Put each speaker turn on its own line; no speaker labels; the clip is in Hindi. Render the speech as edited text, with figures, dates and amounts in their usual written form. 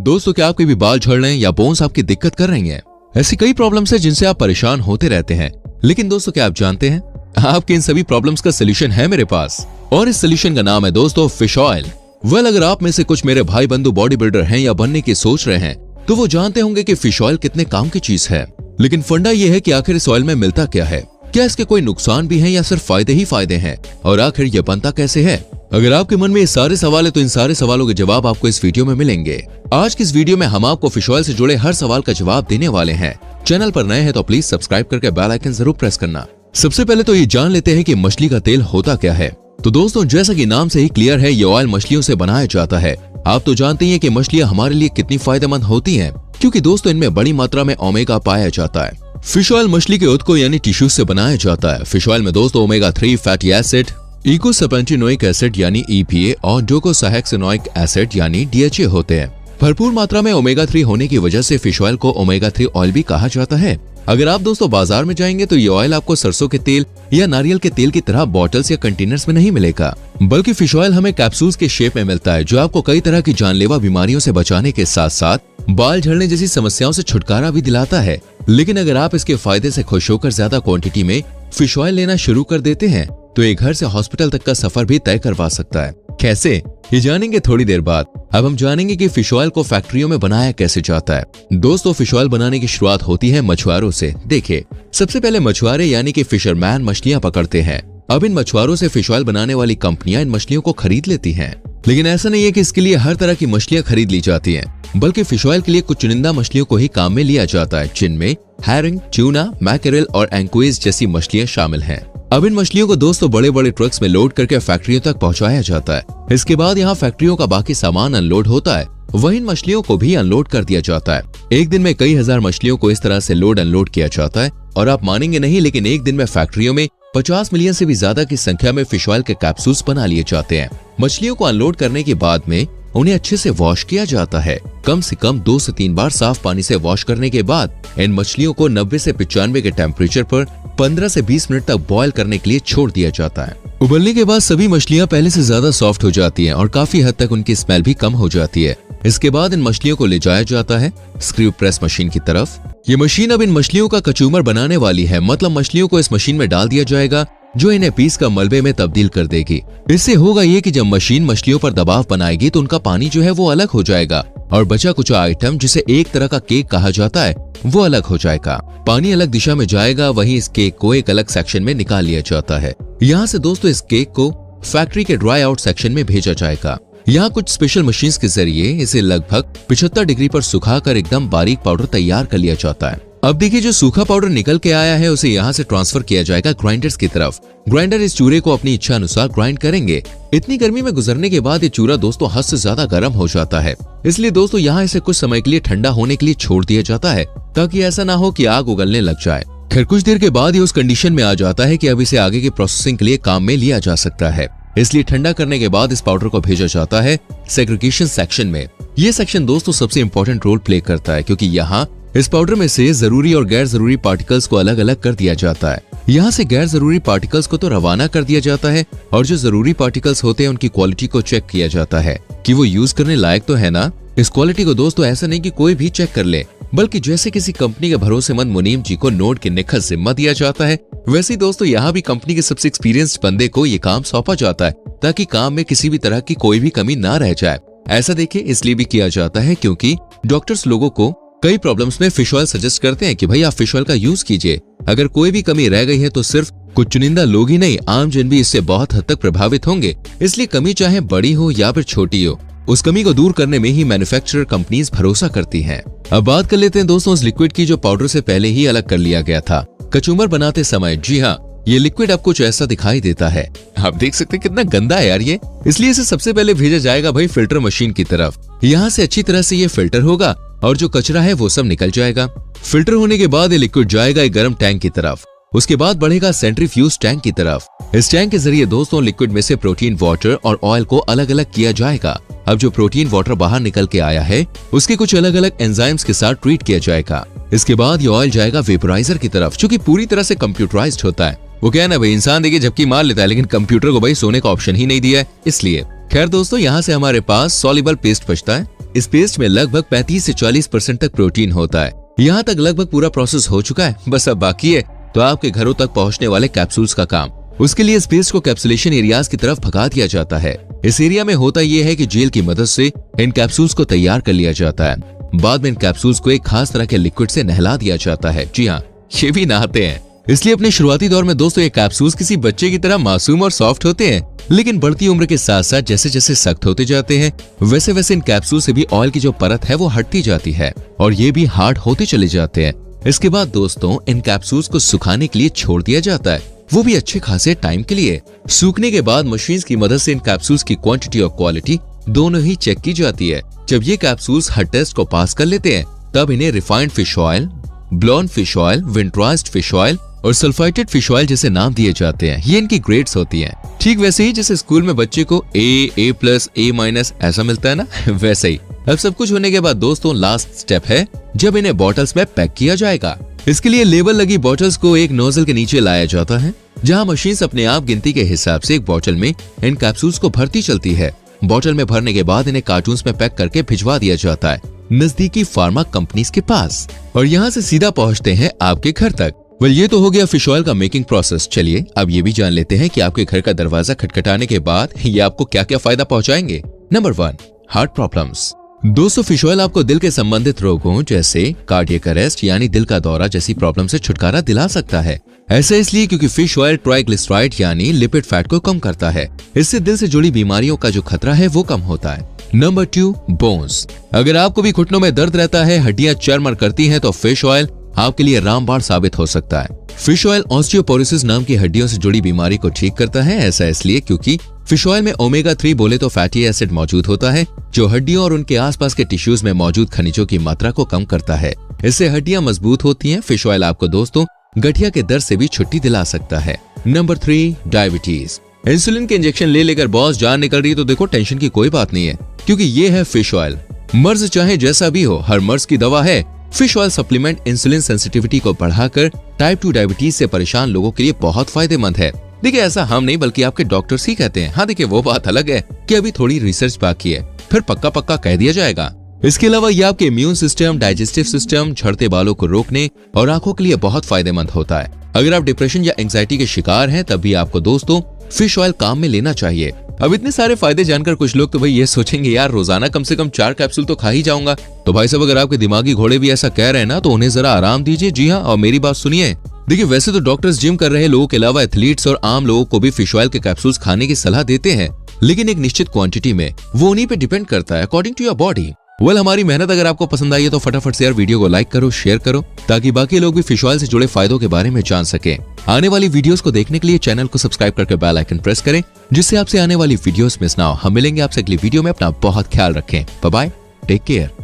दोस्तों, क्या आपके भी बाल झड़ रहे हैं या बोन्स आपकी दिक्कत कर रही हैं? ऐसी कई प्रॉब्लम्स हैं जिनसे आप परेशान होते रहते हैं। लेकिन दोस्तों, क्या आप जानते हैं आपके इन सभी प्रॉब्लम्स का सोल्यूशन है मेरे पास, और इस सोल्यूशन का नाम है दोस्तों फिश ऑयल। अगर आप में से कुछ मेरे भाई बंधु बॉडी बिल्डर हैं या बनने की सोच रहे हैं तो वो जानते होंगे कि फिश ऑयल कितने काम की चीज है। लेकिन फंडा ये है कि आखिर इस ऑयल में मिलता क्या है, क्या इसके कोई नुकसान भी हैं या सिर्फ फायदे ही फायदे हैं, और आखिर ये बनता कैसे है। अगर आपके मन में ये सारे सवाल है तो इन सारे सवालों के जवाब आपको इस वीडियो में मिलेंगे। आज की इस वीडियो में हम आपको फिश ऑयल से जुड़े हर सवाल का जवाब देने वाले हैं। चैनल पर नए हैं तो प्लीज सब्सक्राइब करके बेल आइकन जरूर प्रेस करना। सबसे पहले तो ये जान लेते हैं कि मछली का तेल होता क्या है। तो दोस्तों, जैसा कि नाम से ही क्लियर है, ये ऑयल मछलियों से बनाया जाता है। आप तो जानते ही हैं कि मछलियां हमारे लिए कितनी फायदेमंद होती हैं, क्योंकि दोस्तों इनमें बड़ी मात्रा में ओमेगा पाया जाता है। फिश ऑयल मछली के उत्तकों यानी टिश्यूज से बनाया जाता है। फिश ऑयल में दोस्तों ओमेगा 3 फैटी एसिड, इकोसैपेंटिनोइक एसिड यानी EPA और डोकोसाहेक्सेनोइक एसिड यानी DHA होते हैं। भरपूर मात्रा में ओमेगा 3 होने की वजह से फिश ऑयल को ओमेगा 3 ऑयल भी कहा जाता है। अगर आप दोस्तों बाजार में जाएंगे तो ये ऑयल आपको सरसों के तेल या नारियल के तेल की तरह बॉटल्स या कंटेनर्स में नहीं मिलेगा, बल्कि फिश ऑयल हमें कैप्सूल्स के शेप में मिलता है, जो आपको कई तरह की जानलेवा बीमारियों से बचाने के साथ साथ बाल झड़ने जैसी समस्याओं से छुटकारा भी दिलाता है। लेकिन अगर आप इसके फायदे से खुश होकर ज्यादा क्वांटिटी में फिश ऑयल लेना शुरू कर देते हैं तो ये घर से हॉस्पिटल तक का सफर भी तय करवा सकता है। कैसे, ये जानेंगे थोड़ी देर बाद। अब हम जानेंगे कि फिश ऑयल को फैक्ट्रियों में बनाया कैसे जाता है। दोस्तों, फिश ऑयल बनाने की शुरुआत होती है मछुआरों से। देखिए, सबसे पहले मछुआरे यानी कि फिशरमैन मछलियां पकड़ते हैं। अब इन मछुआरों से फिश ऑयल बनाने वाली कंपनियां इन मछलियों को खरीद लेती हैं। लेकिन ऐसा नहीं है कि इसके लिए हर तरह की मछलियां खरीद ली जाती हैं, बल्कि फिश ऑयल के लिए कुछ चुनिंदा मछलियों को ही काम में लिया जाता है, जिनमें हैरिंग, ट्यूना, मैकेरेल और एंकोइज जैसी मछलियां शामिल हैं। अब इन मछलियों को दोस्तों बड़े बड़े ट्रक्स में लोड करके फैक्ट्रियों तक पहुंचाया जाता है। इसके बाद यहाँ फैक्ट्रियों का बाकी सामान अनलोड होता है, वहीं इन मछलियों को भी अनलोड कर दिया जाता है। एक दिन में कई हजार मछलियों को इस तरह से लोड अनलोड किया जाता है, और आप मानेंगे नहीं, लेकिन एक दिन में फैक्ट्रियों में 50 मिलियन से भी ज्यादा की संख्या में फिश ऑयल के कैप्सूल्स बना लिए जाते हैं। मछलियों को अनलोड करने के बाद में उन्हें अच्छे से वॉश किया जाता है। कम से कम 2 से 3 बार साफ पानी से वॉश करने के बाद इन मछलियों को 90 से 95 के टेम्परेचर पर 15 से 20 मिनट तक बॉयल करने के लिए छोड़ दिया जाता है। उबलने के बाद सभी मछलियां पहले से ज्यादा सॉफ्ट हो जाती हैं और काफी हद तक उनकी स्मेल भी कम हो जाती है। इसके बाद इन मछलियों को ले जाया जाता है स्क्रू प्रेस मशीन की तरफ। ये मशीन अब इन मछलियों का कचूमर बनाने वाली है, मतलब मछलियों को इस मशीन में डाल दिया जाएगा, जो इन्हें पीस का मलबे में तब्दील कर देगी। इससे होगा ये कि जब मशीन मछलियों पर दबाव बनाएगी तो उनका पानी जो है वो अलग हो जाएगा, और बचा कुछ आइटम जिसे एक तरह का केक कहा जाता है वो अलग हो जाएगा। पानी अलग दिशा में जाएगा, वहीं इस केक को एक अलग सेक्शन में निकाल लिया जाता है। यहाँ से दोस्तों इस केक को फैक्ट्री के ड्राई आउट सेक्शन में भेजा जाएगा। यहाँ कुछ स्पेशल मशीन्स के जरिए इसे लगभग 75 डिग्री पर सुखाकर एकदम बारीक पाउडर तैयार कर लिया जाता है। अब देखिए, जो सूखा पाउडर निकल के आया है उसे यहाँ से ट्रांसफर किया जाएगा ग्राइंडर्स की तरफ। ग्राइंडर इस चूरे को अपनी इच्छा अनुसार ग्राइंड करेंगे। इतनी गर्मी में गुजरने के बाद ये चूरा दोस्तों हद से ज्यादा गर्म हो जाता है, इसलिए दोस्तों यहाँ इसे कुछ समय के लिए ठंडा होने के लिए छोड़ दिया जाता है, ताकि ऐसा ना हो कि आग उगलने लग जाए। खैर, कुछ देर के बाद ये उस कंडीशन में आ जाता है कि अब इसे आगे की प्रोसेसिंग के लिए काम में लिया जा सकता है। इसलिए ठंडा करने के बाद इस पाउडर को भेजा जाता है सेग्रीगेशन सेक्शन में। ये सेक्शन दोस्तों सबसे इंपॉर्टेंट रोल प्ले करता है, क्योंकि यहाँ इस पाउडर में से जरूरी और गैर जरूरी पार्टिकल्स को अलग अलग कर दिया जाता है। यहाँ से गैर जरूरी पार्टिकल्स को तो रवाना कर दिया जाता है, और जो जरूरी पार्टिकल्स होते हैं उनकी क्वालिटी को चेक किया जाता है कि वो यूज करने लायक तो है ना। इस क्वालिटी को दोस्तों ऐसा नहीं कि कोई भी चेक कर ले, बल्कि जैसे किसी कंपनी के भरोसेमंद मुनीम जी को नोट गिनने का जिम्मा दिया जाता है, वैसे ही दोस्तों यहाँ भी कंपनी के सबसे एक्सपीरियंस्ड बंदे को ये काम सौंपा जाता है, ताकि काम में किसी भी तरह की कोई भी कमी ना रह जाए। ऐसा देखिए इसलिए भी किया जाता है क्योंकि डॉक्टर्स लोगों को कई प्रॉब्लम्स में फिश ऑयल सजेस्ट करते हैं कि भाई आप फिश ऑयल का यूज कीजिए। अगर कोई भी कमी रह गई है तो सिर्फ कुछ चुनिंदा लोग ही नहीं, आम जन भी इससे बहुत हद तक प्रभावित होंगे। इसलिए कमी चाहे बड़ी हो या फिर छोटी हो, उस कमी को दूर करने में ही मैन्युफैक्चरर कंपनीज भरोसा करती हैं। अब बात कर लेते हैं दोस्तों उस लिक्विड की जो पाउडर से पहले ही अलग कर लिया गया था कचूमर बनाते समय। जी हाँ, ये लिक्विड आपको कुछ ऐसा दिखाई देता है। आप देख सकते हैं कितना गंदा है यार ये। इसलिए इसे सबसे पहले भेजा जाएगा भाई फिल्टर मशीन की तरफ। यहाँ से अच्छी तरह से ये फिल्टर होगा और जो कचरा है वो सब निकल जाएगा। फिल्टर होने के बाद ये लिक्विड जाएगा एक गर्म टैंक की तरफ। उसके बाद बढ़ेगा सेंट्रीफ्यूज टैंक की तरफ। इस टैंक के जरिए दोस्तों लिक्विड में से प्रोटीन, वाटर और ऑयल को अलग अलग किया जाएगा। अब जो प्रोटीन वाटर बाहर निकल के आया है उसके कुछ अलग अलग एंजाइम्स के साथ ट्रीट किया जाएगा। इसके बाद ये ऑयल जाएगा वेपोराइजर की तरफ, जो कि पूरी तरह से कंप्यूटराइज्ड होता है। वो क्या है ना भाई, इंसान देखिए झपकी मार लेता है, लेकिन कंप्यूटर को भाई सोने का ऑप्शन ही नहीं दिया है, इसलिए। खैर दोस्तों, यहाँ से हमारे पास सॉल्युबल पेस्ट बचता है। इस पेस्ट में लगभग 35 से 40% तक प्रोटीन होता है। यहाँ तक लगभग पूरा प्रोसेस हो चुका है, बस अब बाकी है तो आपके घरों तक पहुँचने वाले कैप्सूल्स का काम। उसके लिए इस पेस्ट को कैप्सुलेशन एरियाज की तरफ भगा दिया जाता है। इस एरिया में होता यह है कि जेल की मदद से इन कैप्सूल्स को तैयार कर लिया जाता है। बाद में इन कैप्सूल्स को एक खास तरह के लिक्विड से नहला दिया जाता है। जी हाँ, ये भी नहाते हैं। इसलिए अपने शुरुआती दौर में दोस्तों ये कैप्सूल्स किसी बच्चे की तरह मासूम और सॉफ्ट होते हैं, लेकिन बढ़ती उम्र के साथ साथ जैसे जैसे सख्त होते जाते हैं वैसे वैसे इन कैप्सूल से भी ऑयल की जो परत है वो हटती जाती है और ये भी हार्ड होते चले जाते हैं। इसके बाद दोस्तों इन कैप्सूल्स को सुखाने के लिए छोड़ दिया जाता है, वो भी अच्छे खासे टाइम के लिए। सूखने के बाद मशीन की मदद से इन कैप्सूल्स की क्वांटिटी और क्वालिटी दोनों ही चेक की जाती है। जब ये कैप्सूल्स हर टेस्ट को पास कर लेते हैं तब इन्हें refined fish oil, blown fish oil, winterised fish oil और सल्फाइटेड फिश ऑयल जैसे नाम दिए जाते हैं। ये इनकी ग्रेड्स होती हैं। ठीक वैसे ही जैसे स्कूल में बच्चे को A+, A- ऐसा मिलता है ना, वैसे ही। अब सब कुछ होने के बाद दोस्तों लास्ट स्टेप है जब इन्हें बॉटल्स में पैक किया जाएगा। इसके लिए लेबल लगी बॉटल्स को एक नोजल के नीचे लाया जाता है, जहां मशीन अपने आप गिनती के हिसाब से एक बॉटल में इन कैप्सूल्स को भरती चलती है। बॉटल में भरने के बाद इन्हें कार्टून्स में पैक करके भिजवा दिया जाता है नजदीकी फार्मा कंपनीज के पास और यहाँ से सीधा पहुँचते हैं आपके घर तक। ये तो हो गया फिश ऑयल का मेकिंग प्रोसेस। चलिए अब ये भी जान लेते हैं कि आपके घर का दरवाजा खटखटाने के बाद ये आपको क्या क्या फायदा पहुंचाएंगे। Number 1, heart problems. दोस्तों फिश ऑयल आपको दिल के संबंधित रोगों जैसे कार्डियक अरेस्ट यानी दिल का दौरा जैसी प्रॉब्लम से छुटकारा दिला सकता है। ऐसा इसलिए क्योंकि फिश ऑयल ट्राइग्लिसराइड यानी लिपिड फैट को कम करता है। इससे दिल से जुड़ी बीमारियों का जो खतरा है वो कम होता है। Number 2, bones. अगर आपको भी घुटनों में दर्द रहता है, हड्डियां चरमर करती हैं, तो फिश ऑयल आपके लिए रामबाण साबित हो सकता है। फिश ऑयल ऑस्टियोपोरोसिस नाम की हड्डियों से जुड़ी बीमारी को ठीक करता है। ऐसा इसलिए क्योंकि फिश ऑयल में ओमेगा 3 बोले तो फैटी एसिड मौजूद होता है, जो हड्डियों और उनके आसपास के टिश्यूज में मौजूद खनिजों की मात्रा को कम करता है। इससे हड्डियां मजबूत होती हैं। फिश ऑयल आपको दोस्तों गठिया के दर्द से भी छुट्टी दिला सकता है। Number 3, diabetes. इंसुलिन के इंजेक्शन ले लेकर बॉस जान निकल रही है तो देखो टेंशन की कोई बात नहीं है, क्योंकि ये है फिश ऑयल। मर्ज चाहे जैसा भी हो, हर मर्ज की दवा है। Fish oil supplement insulin sensitivity को बढ़ाकर टाइप 2 डायबिटीज से परेशान लोगों के लिए बहुत फायदेमंद है। देखिए ऐसा हम नहीं बल्कि आपके डॉक्टर्स ही कहते हैं। हाँ देखिए वो बात अलग है कि अभी थोड़ी रिसर्च बाकी है, फिर पक्का कह दिया जाएगा। इसके अलावा ये आपके इम्यून सिस्टम, डाइजेस्टिव सिस्टम, झड़ते बालों को रोकने और आंखों के लिए बहुत फायदेमंद होता है। अगर आप डिप्रेशन या एंजाइटी के शिकार हैं तब भी आपको दोस्तों फिश ऑयल काम में लेना चाहिए। अब इतने सारे फायदे जानकर कुछ लोग तो भाई ये सोचेंगे यार रोजाना कम से कम 4 कैप्सूल तो खा ही जाऊंगा। तो भाई साहब अगर आपके दिमागी घोड़े भी ऐसा कह रहे हैं ना तो उन्हें जरा आराम दीजिए। जी हाँ, और मेरी बात सुनिए। देखिए वैसे तो डॉक्टर्स जिम कर रहे लोगों के अलावा एथलीट्स और आम लोगों को भी फिश ऑयल के कैप्सूल्स खाने की सलाह देते हैं, लेकिन एक निश्चित क्वांटिटी में। वो उन्हीं पे डिपेंड करता है अकॉर्डिंग टू योर बॉडी। हमारी मेहनत अगर आपको पसंद आई है तो फटाफट से यार वीडियो को लाइक करो, शेयर करो, ताकि बाकी लोग भी फिश ऑयल से जुड़े फायदों के बारे में जान सकें। आने वाली वीडियोस को देखने के लिए चैनल को सब्सक्राइब करके बेल आइकन प्रेस करें, जिससे आपसे आने वाली वीडियोस मिस ना हो। हम मिलेंगे आपसे अगली वीडियो में। अपना बहुत ख्याल रखें। Bye bye, take care.